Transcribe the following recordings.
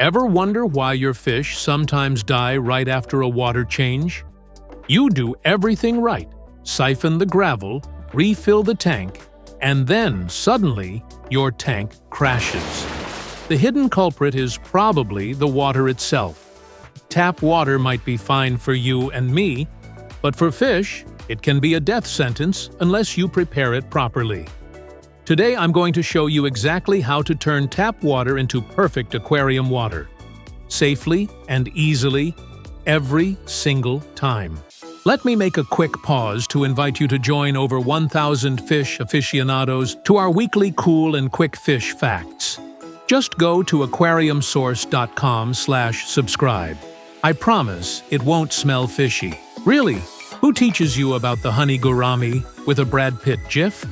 Ever wonder why your fish sometimes die right after a water change? You do everything right. Siphon the gravel, refill the tank, and then suddenly your tank crashes. The hidden culprit is probably the water itself. Tap water might be fine for you and me, but for fish, it can be a death sentence unless you prepare it properly. Today I'm going to show you exactly how to turn tap water into perfect aquarium water, safely and easily, every single time. Let me make a quick pause to invite you to join over 1,000 fish aficionados to our weekly cool and quick fish facts. Just go to aquariumsource.com/subscribe. I promise it won't smell fishy. Really, who teaches you about the honey gourami with a Brad Pitt gif?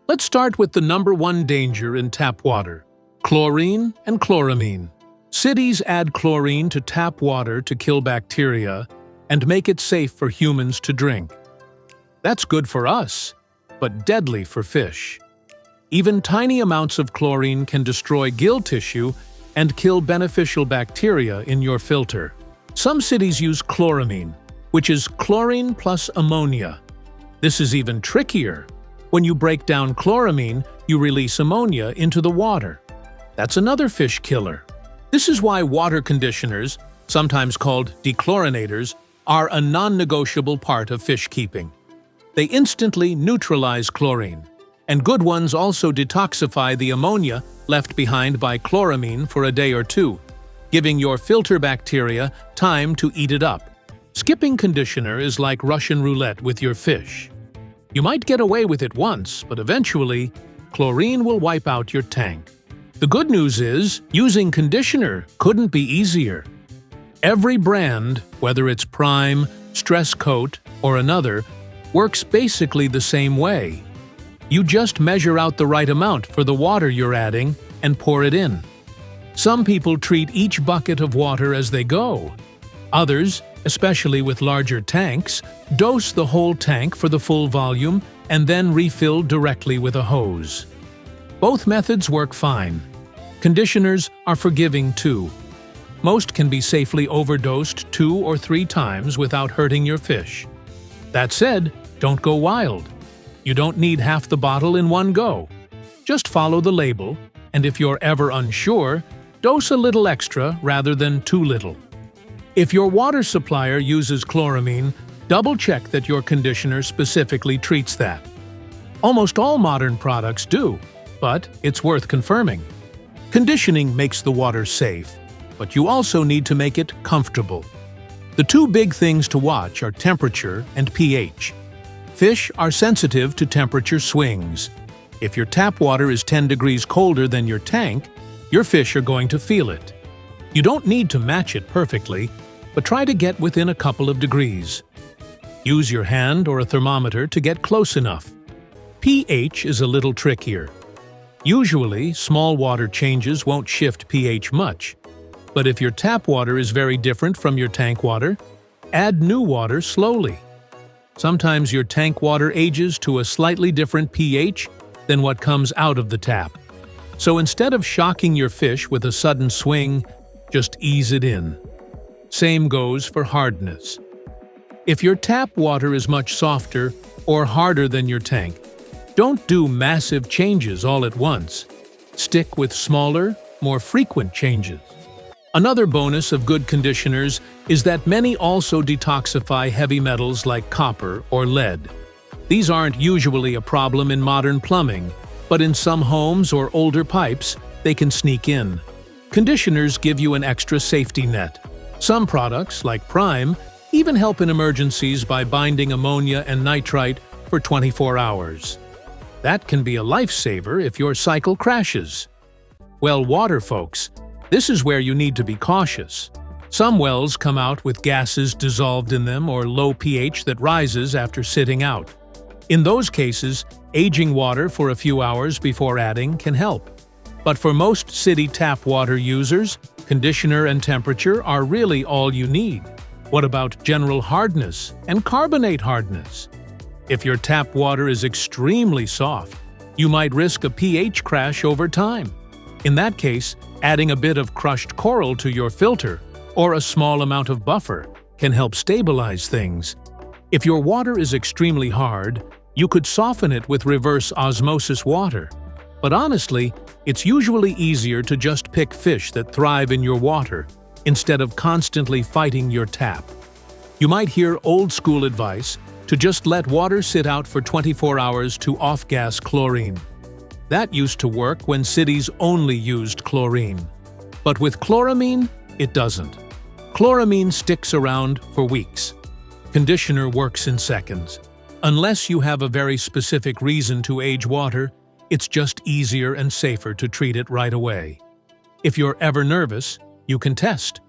Let's start with the #1 danger in tap water: chlorine and chloramine. Cities add chlorine to tap water to kill bacteria and make it safe for humans to drink. That's good for us, but deadly for fish. Even tiny amounts of chlorine can destroy gill tissue and kill beneficial bacteria in your filter. Some cities use chloramine, which is chlorine plus ammonia. This is even trickier. When you break down chloramine, you release ammonia into the water. That's another fish killer. This is why water conditioners, sometimes called dechlorinators, are a non-negotiable part of fish keeping. They instantly neutralize chlorine, and good ones also detoxify the ammonia left behind by chloramine for a day or two, giving your filter bacteria time to eat it up. Skipping conditioner is like Russian roulette with your fish. You might get away with it once, but eventually, chlorine will wipe out your tank. The good news is, using conditioner couldn't be easier. Every brand, whether it's Prime, Stress Coat, or another, works basically the same way. You just measure out the right amount for the water you're adding and pour it in. Some people treat each bucket of water as they go. Others, especially with larger tanks, dose the whole tank for the full volume and then refill directly with a hose. Both methods work fine. Conditioners are forgiving too. Most can be safely overdosed 2 or 3 times without hurting your fish. That said, don't go wild. You don't need half the bottle in one go. Just follow the label, and if you're ever unsure, dose a little extra rather than too little. If your water supplier uses chloramine, double-check that your conditioner specifically treats that. Almost all modern products do, but it's worth confirming. Conditioning makes the water safe, but you also need to make it comfortable. The 2 big things to watch are temperature and pH. Fish are sensitive to temperature swings. If your tap water is 10 degrees colder than your tank, your fish are going to feel it. You don't need to match it perfectly, but try to get within a couple of degrees. Use your hand or a thermometer to get close enough. pH is a little trickier. Usually, small water changes won't shift pH much. But if your tap water is very different from your tank water, add new water slowly. Sometimes your tank water ages to a slightly different pH than what comes out of the tap. So instead of shocking your fish with a sudden swing, just ease it in. Same goes for hardness. If your tap water is much softer or harder than your tank, don't do massive changes all at once. Stick with smaller, more frequent changes. Another bonus of good conditioners is that many also detoxify heavy metals like copper or lead. These aren't usually a problem in modern plumbing, but in some homes or older pipes, they can sneak in. Conditioners give you an extra safety net. Some products, like Prime, even help in emergencies by binding ammonia and nitrite for 24 hours. That can be a lifesaver if your cycle crashes. Well, water folks, this is where you need to be cautious. Some wells come out with gases dissolved in them or low pH that rises after sitting out. In those cases, aging water for a few hours before adding can help. But for most city tap water users, conditioner and temperature are really all you need. What about general hardness and carbonate hardness? If your tap water is extremely soft, you might risk a pH crash over time. In that case, Adding a bit of crushed coral to your filter or a small amount of buffer can help stabilize things. If your water is extremely hard, you could soften it with reverse osmosis water. But honestly, it's usually easier to just pick fish that thrive in your water instead of constantly fighting your tap. You might hear old-school advice to just let water sit out for 24 hours to off-gas chlorine. That used to work when cities only used chlorine. But with chloramine, it doesn't. Chloramine sticks around for weeks. Conditioner works in seconds. Unless you have a very specific reason to age water, it's just easier and safer to treat it right away. If you're ever nervous, you can test.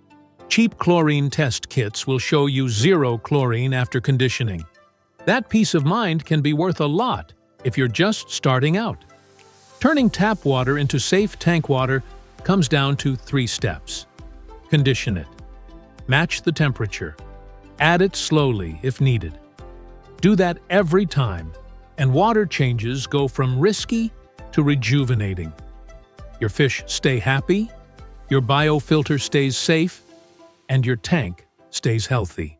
Cheap chlorine test kits will show you 0 chlorine after conditioning. That peace of mind can be worth a lot if you're just starting out. Turning tap water into safe tank water comes down to 3 steps. Condition it. Match the temperature. Add it slowly if needed. Do that every time, and water changes go from risky to rejuvenating. Your fish stay happy, your biofilter stays safe, and your tank stays healthy.